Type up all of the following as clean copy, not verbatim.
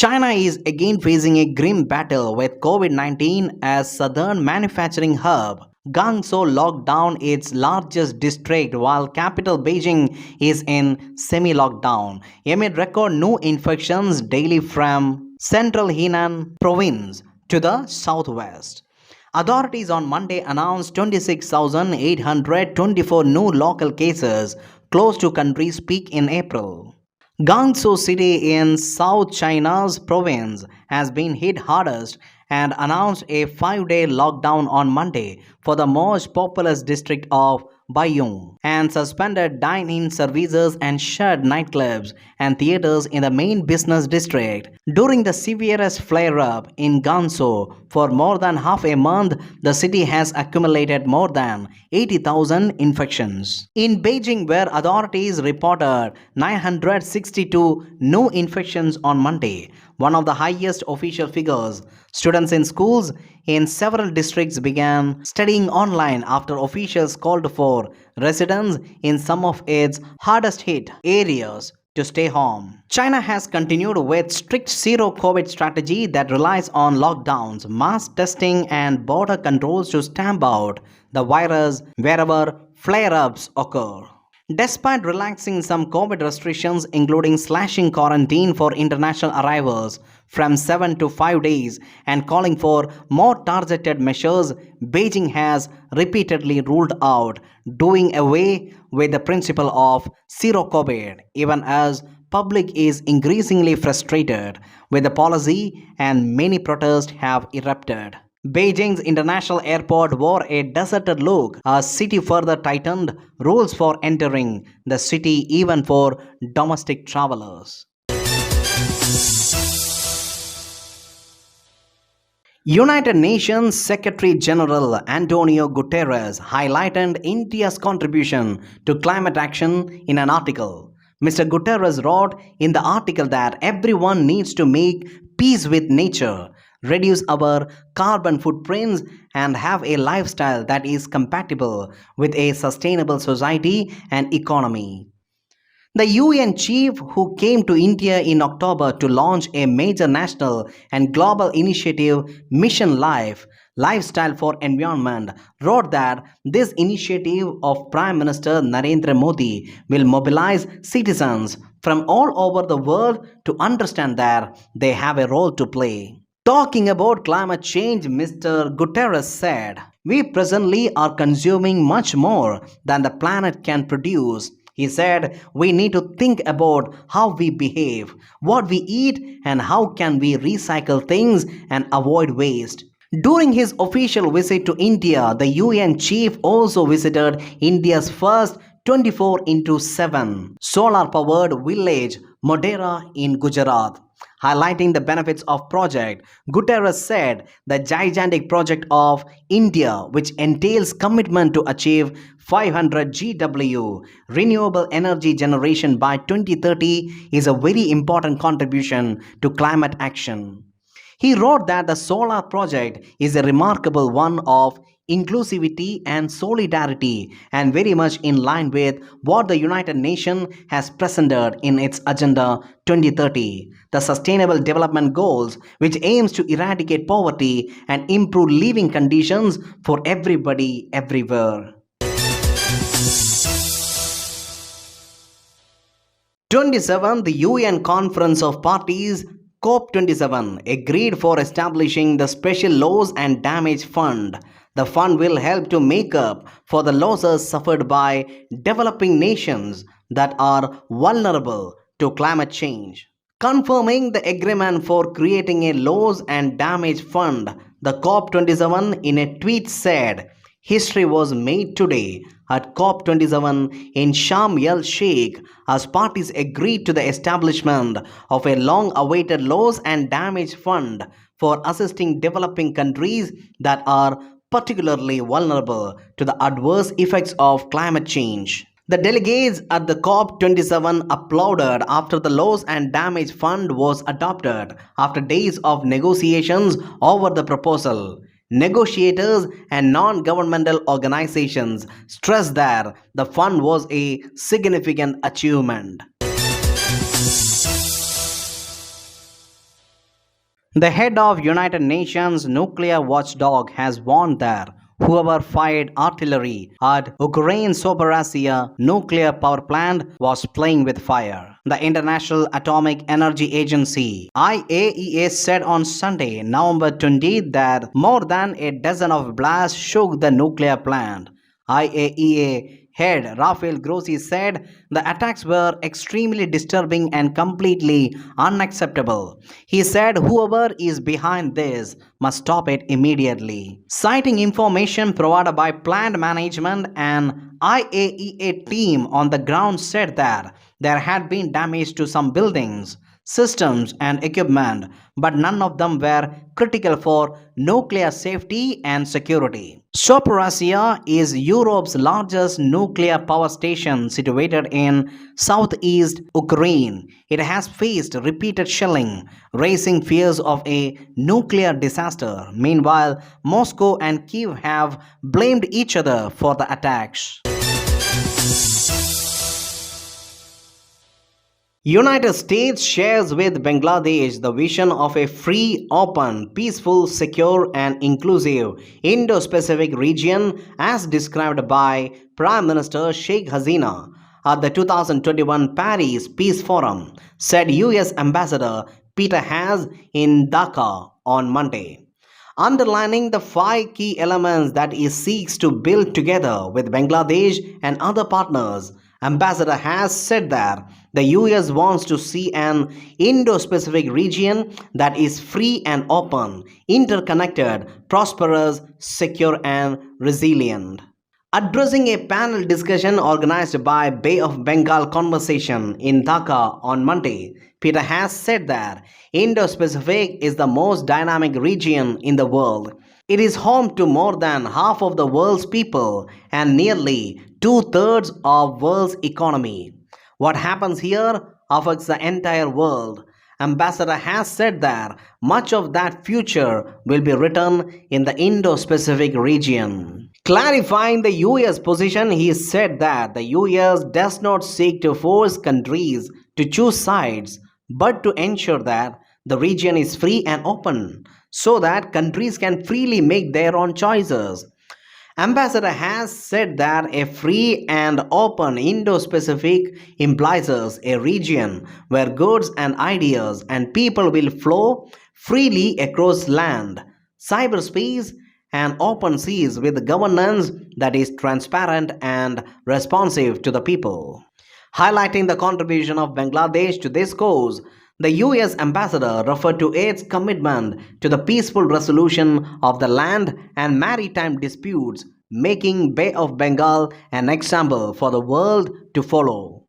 China is again facing a grim battle with COVID 19 as southern manufacturing hub. Guangzhou locked down its largest district while capital Beijing is in semi lockdown amid record new infections daily from central Henan province to the southwest. Authorities on Monday announced 26,824 new local cases, close to country's peak in April. Guangzhou city in South China's province has been hit hardest and announced a 5-day lockdown on Monday for the most populous district of Baiyong and suspended dine-in services and shut nightclubs and theaters in the main business district. During the severest flare-up in Guangzhou for more than half a month, the city has accumulated more than 80,000 infections. In Beijing, where authorities reported 962 new infections on Monday, one of the highest official figures, students in schools in several districts began studying online after officials called for residents in some of its hardest hit areas to stay home. China has continued with strict zero COVID strategy that relies on lockdowns, mass testing and border controls to stamp out the virus wherever flare-ups occur. Despite relaxing some COVID restrictions, including slashing quarantine for international arrivals from 7 to 5 days and calling for more targeted measures, Beijing has repeatedly ruled out doing away with the principle of zero COVID, even as public is increasingly frustrated with the policy and many protests have erupted. Beijing's international airport wore a deserted look as city further tightened rules for entering the city even for domestic travelers. United Nations Secretary General Antonio Guterres highlighted India's contribution to climate action in an article. Mr. Guterres wrote in the article that everyone needs to make peace with nature, reduce our carbon footprints, and have a lifestyle that is compatible with a sustainable society and economy. The UN chief, who came to India in October to launch a major national and global initiative, Mission Life, Lifestyle for Environment, wrote that this initiative of Prime Minister Narendra Modi will mobilize citizens from all over the world to understand that they have a role to play. Talking about climate change, Mr. Guterres said, "We presently are consuming much more than the planet can produce." He said, "We need to think about how we behave, what we eat, and how can we recycle things and avoid waste." During his official visit to India, the UN chief also visited India's first 24/7 solar-powered village, Modera in Gujarat. Highlighting the benefits of project, Guterres said the gigantic project of India, which entails commitment to achieve 500 GW renewable energy generation by 2030, is a very important contribution to climate action. He wrote that the solar project is a remarkable one of inclusivity and solidarity and very much in line with what the United Nations has presented in its Agenda 2030, the Sustainable Development Goals, which aims to eradicate poverty and improve living conditions for everybody everywhere. 27. The UN Conference of Parties COP27 agreed for establishing the Special Loss and Damage Fund. The fund will help to make up for the losses suffered by developing nations that are vulnerable to climate change. Confirming the agreement for creating a loss and damage fund, the COP27 in a tweet said, "History was made today at COP27 in Sharm el-Sheikh as parties agreed to the establishment of a long-awaited loss and damage fund for assisting developing countries that are particularly vulnerable to the adverse effects of climate change." The delegates at the COP27 applauded after the Loss and Damage Fund was adopted after days of negotiations over the proposal. Negotiators and non-governmental organizations stressed that the fund was a significant achievement. The head of United Nations nuclear watchdog has warned that whoever fired artillery at Ukraine's Zaporizhzhia nuclear power plant was playing with fire. The International Atomic Energy Agency (IAEA) said on Sunday, November 20, that more than a dozen of blasts shook the nuclear plant. IAEA head Rafael Grossi said the attacks were extremely disturbing and completely unacceptable. He said whoever is behind this must stop it immediately. Citing information provided by plant management, an IAEA team on the ground said that there had been damage to some buildings, systems, and equipment, but none of them were critical for nuclear safety and security. Zaporizhzhia is Europe's largest nuclear power station situated in southeast Ukraine. It has faced repeated shelling, raising fears of a nuclear disaster. Meanwhile, Moscow and Kiev have blamed each other for the attacks. United States shares with Bangladesh the vision of a free, open, peaceful, secure and inclusive Indo-Pacific region as described by Prime Minister Sheikh Hasina at the 2021 Paris Peace Forum, said US Ambassador Peter Haas in Dhaka on Monday, underlining the five key elements that it seeks to build together with Bangladesh and other partners. Ambassador has said that the US wants to see an Indo-Pacific region that is free and open, interconnected, prosperous, secure and resilient. Addressing a panel discussion organized by Bay of Bengal Conversation in Dhaka on Monday, Peter Haas said that Indo-Pacific is the most dynamic region in the world. It is home to more than half of the world's people and nearly two-thirds of world's economy. What happens here affects the entire world. Ambassador has said that much of that future will be written in the Indo-Pacific region. Clarifying the US position, he said that the US does not seek to force countries to choose sides, but to ensure that the region is free and open, so that countries can freely make their own choices. Ambassador has said that a free and open Indo-Pacific implies a region where goods and ideas and people will flow freely across land, cyberspace, and open seas with governance that is transparent and responsive to the people. Highlighting the contribution of Bangladesh to this cause, the US ambassador referred to its commitment to the peaceful resolution of the land and maritime disputes, making Bay of Bengal an example for the world to follow.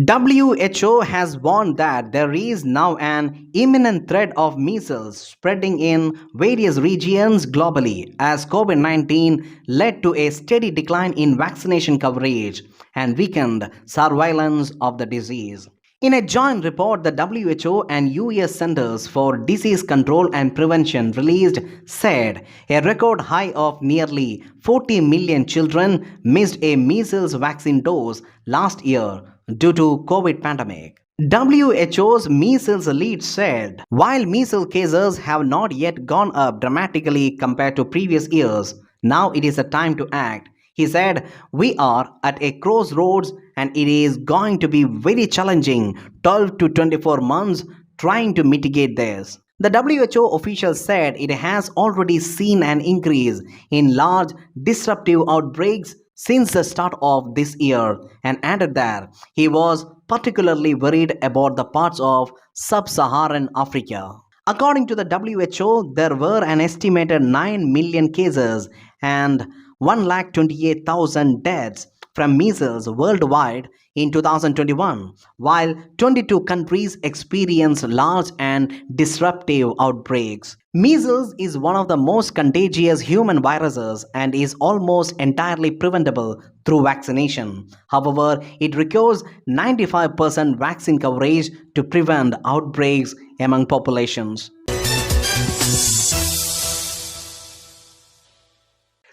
WHO has warned that there is now an imminent threat of measles spreading in various regions globally as COVID-19 led to a steady decline in vaccination coverage and weakened surveillance of the disease. In a joint report, the WHO and US Centers for Disease Control and Prevention released said a record high of nearly 40 million children missed a measles vaccine dose last year due to COVID pandemic. WHO's measles lead said, while measles cases have not yet gone up dramatically compared to previous years, now it is a time to act. He said, we are at a crossroads and it is going to be very challenging 12 to 24 months trying to mitigate this. The WHO official said it has already seen an increase in large disruptive outbreaks since the start of this year and added that he was particularly worried about the parts of sub-Saharan Africa. According to the WHO, there were an estimated 9 million cases and 128,000 deaths from measles worldwide in 2021, while 22 countries experienced large and disruptive outbreaks. Measles is one of the most contagious human viruses and is almost entirely preventable through vaccination. However, it requires 95% vaccine coverage to prevent outbreaks among populations.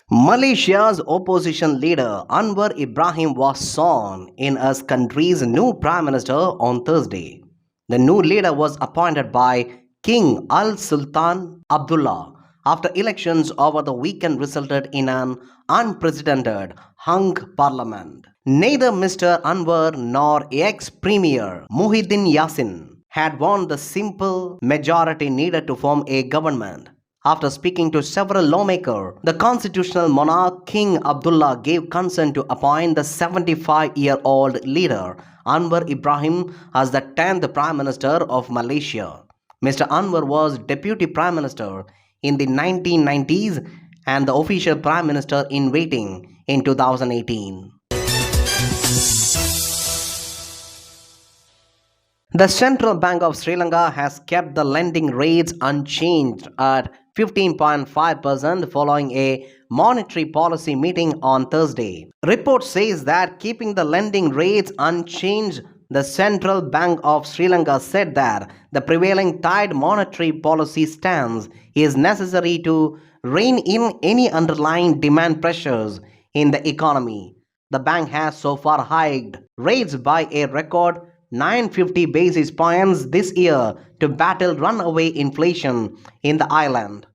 Malaysia's opposition leader Anwar Ibrahim was sworn in as country's new prime minister on Thursday. The new leader was appointed by King Al Sultan Abdullah after elections over the weekend resulted in an unprecedented hung parliament. Neither Mr. Anwar nor ex-premier Muhyiddin Yassin had won the simple majority needed to form a government. After speaking to several lawmakers, the constitutional monarch King Abdullah gave consent to appoint the 75-year-old leader Anwar Ibrahim as the 10th Prime Minister of Malaysia. Mr. Anwar was Deputy Prime Minister in the 1990s and the official Prime Minister in waiting in 2018. The Central Bank of Sri Lanka has kept the lending rates unchanged at 15.5% following a monetary policy meeting on Thursday. Report says that keeping the lending rates unchanged, the Central Bank of Sri Lanka said that the prevailing tight monetary policy stance is necessary to rein in any underlying demand pressures in the economy. The bank has so far hiked rates by a record 950 basis points this year to battle runaway inflation in the island.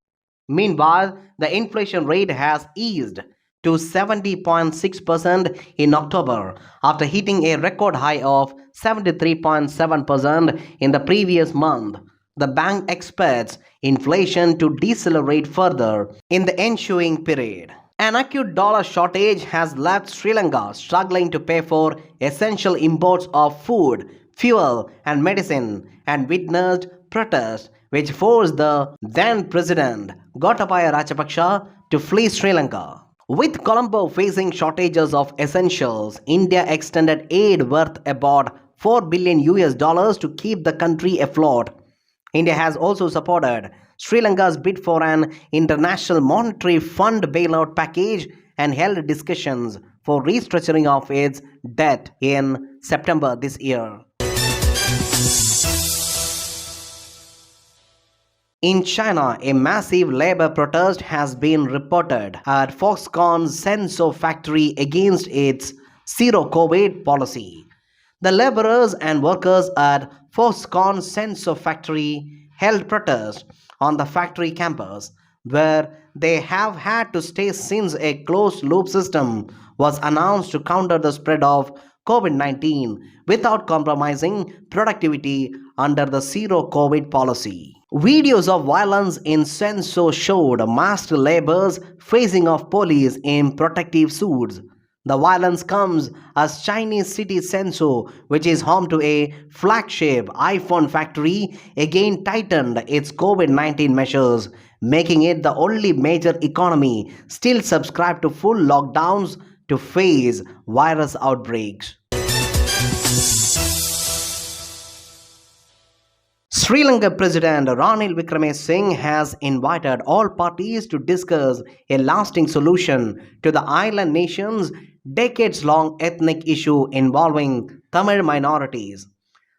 Meanwhile, the inflation rate has eased to 70.6% in October after hitting a record high of 73.7% in the previous month. The bank expects inflation to decelerate further in the ensuing period. An acute dollar shortage has left Sri Lanka struggling to pay for essential imports of food, fuel, and medicine, and witnessed protests which forced the then president Gotabaya Rajapaksa to flee Sri Lanka. With Colombo facing shortages of essentials, India extended aid worth about 4 billion US dollars to keep the country afloat. India has also supported Sri Lanka's bid for an International Monetary Fund bailout package and held discussions for restructuring of its debt in September this year. In China, a massive labor protest has been reported at Foxconn's Senso factory against its zero-COVID policy. The laborers and workers at Foxconn's Senso factory held protest on the factory campus, where they have had to stay since a closed-loop system was announced to counter the spread of COVID-19 without compromising productivity under the zero-COVID policy. Videos of violence in Senso showed masked laborers facing off police in protective suits. The violence comes as Chinese city Senso, which is home to a flagship iPhone factory, again tightened its COVID-19 measures, making it the only major economy still subscribed to full lockdowns to face virus outbreaks. Sri Lanka President Ranil Wickremesinghe has invited all parties to discuss a lasting solution to the island nation's decades-long ethnic issue involving Tamil minorities.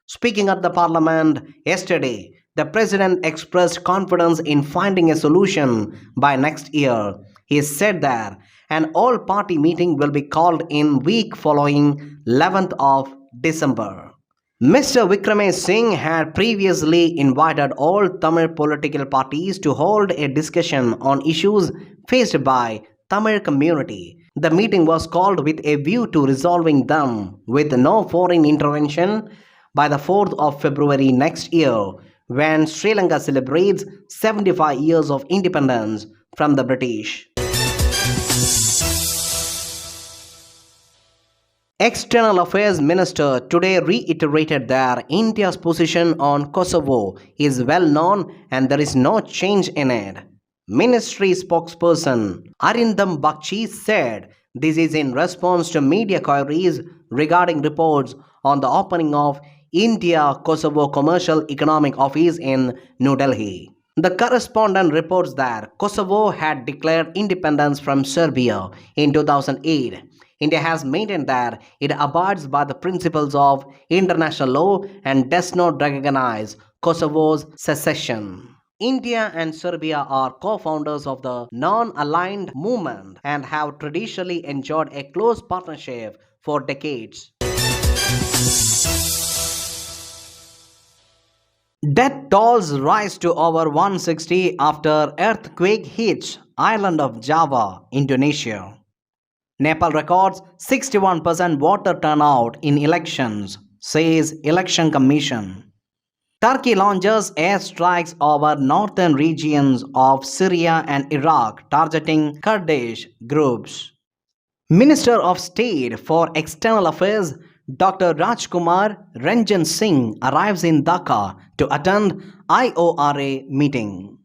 Speaking at the parliament yesterday, the president expressed confidence in finding a solution by next year. He said that an all-party meeting will be called in week following 11th of December. Mr. Wickremesinghe had previously invited all Tamil political parties to hold a discussion on issues faced by Tamil community. The meeting was called with a view to resolving them with no foreign intervention by the 4th of February next year, when Sri Lanka celebrates 75 years of independence from the British. External Affairs Minister today reiterated that India's position on Kosovo is well known and there is no change in it. Ministry spokesperson Arindam Bakshi said this is in response to media queries regarding reports on the opening of India-Kosovo Commercial Economic Office in New Delhi. The correspondent reports that Kosovo had declared independence from Serbia in 2008. India has maintained that it abides by the principles of international law and does not recognize Kosovo's secession. India and Serbia are co-founders of the non-aligned movement and have traditionally enjoyed a close partnership for decades. Death tolls rise to over 160 after earthquake hits island of Java, Indonesia. Nepal records 61% voter turnout in elections, says Election Commission. Turkey launches airstrikes over northern regions of Syria and Iraq, targeting Kurdish groups. Minister of State for External Affairs Dr. Rajkumar Ranjan Singh arrives in Dhaka to attend IORA meeting.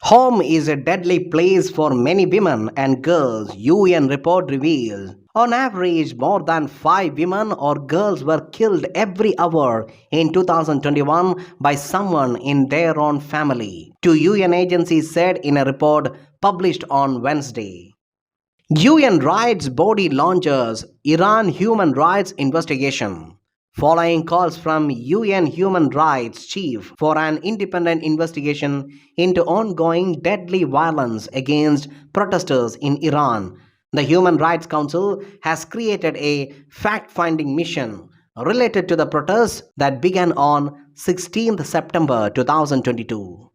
Home is a deadly place for many women and girls, UN report reveals. On average, more than 5 women or girls were killed every hour in 2021 by someone in their own family, two UN agencies said in a report published on Wednesday. UN rights body launches Iran human rights investigation. Following calls from UN Human Rights Chief for an independent investigation into ongoing deadly violence against protesters in Iran, the Human Rights Council has created a fact-finding mission related to the protests that began on 16th September 2022.